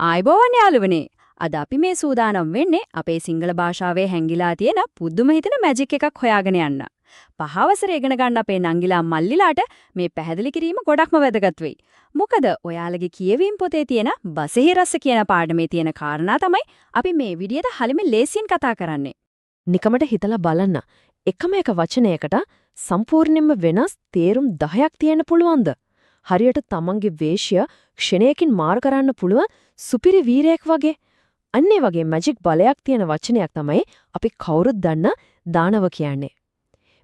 ආයුබෝවන් යාළුවනේ. අද අපි මේ සූදානම් වෙන්නේ අපේ සිංහල භාෂාවේ හැංගිලා තියෙන පුදුම හිතෙන මැජික් එකක් හොයාගෙන යන්න. පහවසර ඉගෙන ගන්න අපේ නංගිලා මල්ලිලාට මේ පැහැදිලි කිරීම ගොඩක්ම වැදගත් වෙයි. මොකද ඔයාලගේ කියවීම පොතේ තියෙන බසෙහි රස කියන පාඩමේ තියෙන කාරණා තමයි අපි මේ විදියට හලිම ලේසියෙන් කතා කරන්නේ. නිකමට හිතලා බලන්න. එකම එක වචනයකට සම්පූර්ණයෙන්ම වෙනස් තේරුම් 10ක් තියෙන්න පුළුවන්ද? හරියට තමන්ගේ වේශය ක්ෂණයකින් මාරු කරන්න පුළුවන් සුපිරි වීරයෙක් වගේ. අන්නේ වගේ මැජික් බලයක් තියෙන වචනයක් තමයි අපි කවුරුත් දන්න දානව කියන්නේ.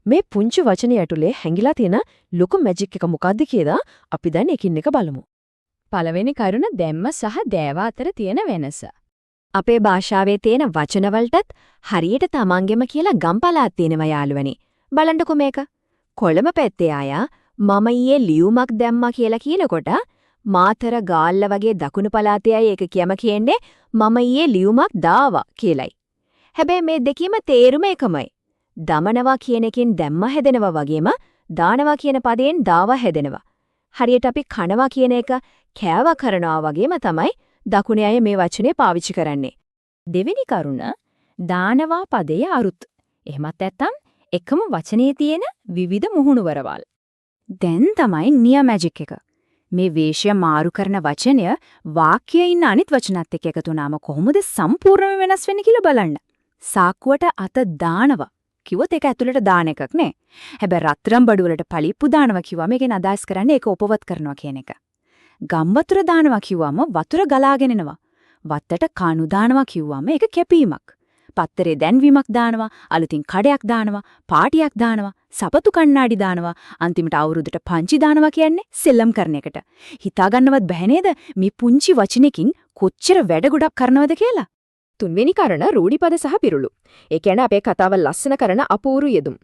මේ පුංචි වචනේ ඇතුලේ හැංගිලා තියෙන ලොකු මැජික් එක මොකද්ද කියලා අපි දැන් එකින් එක බලමු. පළවෙනි කරුණ දැම්ම සහ දෑව අතර තියෙන වෙනස. අපේ භාෂාවේ තියෙන වචන වලටත් හරියට තමන්ගෙම කියලා ගම්පලාක් තියෙනවා යාළුවනි. බලන්නකො මේක. කොළඹ පැත්තේ ආයා මම ඊයේ ලියුමක් දැම්මා කියලා කියනකොට මාතර ගාල්ල වගේ දකුණු පළාතේ අය ඒක කියම කියන්නේ මම ඊයේ ලියුමක් දාවා කියලයි. හැබැයි මේ දෙකීම තේරුම එකමයි. දමනවා කියන එකෙන් දැම්ම හැදෙනවා වගේම දානවා කියන පදයෙන් දාවා හැදෙනවා. හරියට අපි කනවා කියන එක කෑවා කරනවා වගේම තමයි දකුණේ අය මේ වචනේ පාවිච්චි කරන්නේ. දෙවෙනි කරුණ දානවා පදයේ අරුත්. එහෙමත් නැත්නම් එකම වචනේ තියෙන විවිධ මුහුණුවරවල්. දැන් තමයි නිය මැජික් එක. මේ වේශය මාරු කරන වචනය වාක්‍යයේ ඉන්න අනිත් වචනත් එක්ක එකතු වුණාම කොහොමද සම්පූර්ණයෙන්ම වෙනස් වෙන්නේ කියලා බලන්න. සාක්කුවට අත දානවා කිව්වොත් ඒක ඇතුළට දාන එකක් නේ. හැබැයි රත්තරන් බඩු වලට පලිප්පු දානවා කිව්වම ඒකෙන් අදහස් කරන්නේ ඒක උපවත් කරනවා කියන එක. ගම් වතුර දානවා කිව්වම වතුර ගලාගෙන එනවා. වත්තට කණු දානවා කිව්වම ඒක කැපීමක්. පත්තරේ දැන්වීමක් දානවා, අලුතින් කඩයක් දානවා, පාටියක් දානවා, සපතු කණ්ණාඩි දානවා, අන්තිමට අවුරුද්දට පංචි දානවා කියන්නේ සෙල්ලම් කරන එකට. හිතා ගන්නවත් බැහැ නේද මේ පුංචි වචනකින් කොච්චර වැඩ ගොඩක් කරනවද කියලා. තුන්වෙනි කරුණ රූಢිපද සහ පිරුළු. ඒ කියන්නේ අපේ කතාව ලස්සන කරන අපූරු යෙදුම්.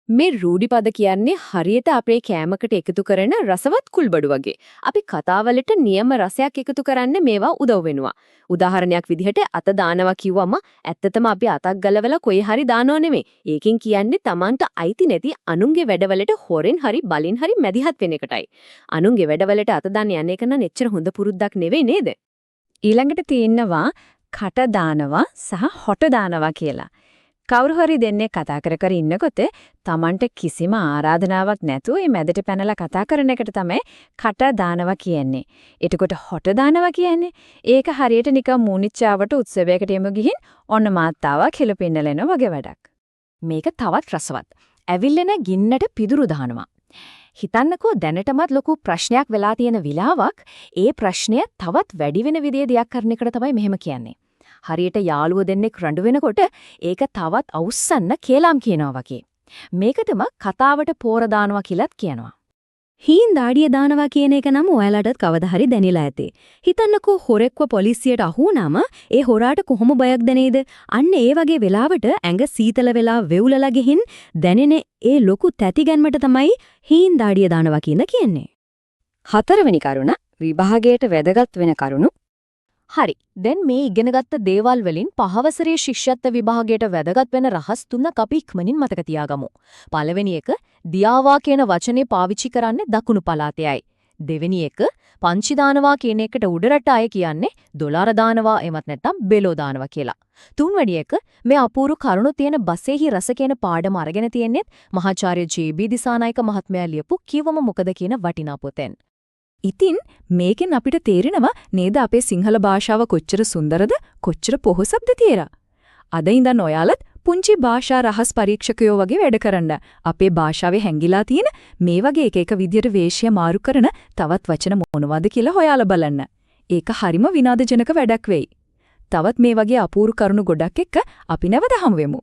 මේ රූಢිපද කියන්නේ හරියට අපේ කෑමකට එකතු කරන රසවත් කුල්බඩු වගේ. අපි කතාවලට නියම රසයක් එකතු කරන්න මේවා උදව් වෙනවා. උදාහරණයක් විදිහට අත දානවා කිව්වම ඇත්තටම අපි අතක් ගලවලා කොයි හරි දානව නෙමෙයි. ඒකෙන් කියන්නේ Tamanට අයිති නැති අනුන්ගේ වැඩවලට හොරෙන් හරි බලින් හරි මැදිහත් වෙන එකටයි. අනුන්ගේ වැඩවලට අත දාන්න යන එක නම් එච්චර හොඳ පුරුද්දක් නෙවෙයි නේද? ඊළඟට තියෙනවා කට දානවා සහ හොට දානවා කියලා. කවුරු හරි දෙන්නේ කතා කර කර ඉන්නකොට Tamanට කිසිම ආරාධනාවක් නැතුව මේ මැදට පැනලා කතා කරන එකට තමයි කට දානවා කියන්නේ. එතකොට හොට දානවා කියන්නේ ඒක හරියට නිකන් මූණිච්චාවට උත්සවයකට යමු ගිහින් ඔන්න මාත්තාවක් හෙලපින්නලෙන වගේ වැඩක්. මේක තවත් රසවත්. ඇවිල්ලෙන ගින්නට පිදුරු දානවා. හිතන්නකෝ දැනටමත් ලොකු ප්‍රශ්නයක් වෙලා තියෙන විලාවක් ඒ ප්‍රශ්නය තවත් වැඩි වෙන විදිහේ දෙයක් කරන එකට තමයි මෙහෙම කියන්නේ. හරියට යාළුවෝ දෙන්නෙක් රණ්ඩු වෙනකොට ඒක තවත් අවුස්සන්න කේලම් කියනවා වගේ. මේකටම කතාවට පෝර දානවා කියලාත් කියනවා. හීන් දාඩිය දානවා කියන එක නම් ඔයාලටත් කවදා හරි දැනෙලා ඇති. හිතන්නකෝ හොරෙක්ව පොලිසියට අහු වුණාම ඒ හොරාට කොහොම බයක් දැනේද? අන්න ඒ වගේ වෙලාවට ඇඟ සීතල වෙලා වෙවුලලා ගිහින් දැනෙන ඒ ලොකු තැතිගැන්මට තමයි හීන් දාඩිය දානවා කියන්නේ. හතරවෙනි කරුණ විභාගයට වැදගත් වෙන කරුණු. හරි. දැන් මේ ඉගෙනගත්ත දේවල් වලින් පහවසරේ ශිෂ්‍යත්ව විභාගයට වැදගත් වෙන රහස් තුනක් අපි ඉක්මනින් මතක තියාගමු. පළවෙනි එක දියාවා කියන වචනේ පාවිච්චි කරන්නේ දකුණු පළාතේයි. දෙවෙනි එක පංචි දානවා කියන එකට උඩරට අය කියන්නේ ඩොලාර දානවා එමත් නැත්නම් බෙලෝ දානවා කියලා. තුන්වෙනි එක මේ අපූරු කරුණු තියෙන බසෙහි රස කියන පාඩම අරගෙන තියෙන්නේ මහාචාර්ය ජේ.බී. දිසානායක මහත්මයා ලියපු කිව්වම මොකද කියන වටිනා පොතෙන්. ඉතින් මේකෙන් අපිට තේරෙනවා නේද අපේ සිංහල භාෂාව කොච්චර සුන්දරද කොච්චර පොහොසත්ද කියලා. අද ඉඳන් ඔයාලත් පුංචි භාෂා රහස් පරීක්ෂකයෝ වගේ වැඩ කරන්න. අපේ භාෂාවේ හැංගිලා තියෙන මේ වගේ එක විදියට වේශය මාරු කරන තවත් වචන මොනවද කියලා හොයාලා බලන්න. ඒක හරිම විනෝදජනක වැඩක් වෙයි. තවත් මේ වගේ අපූරු කරුණු ගොඩක් එක්ක අපි නැවත හමු වෙමු.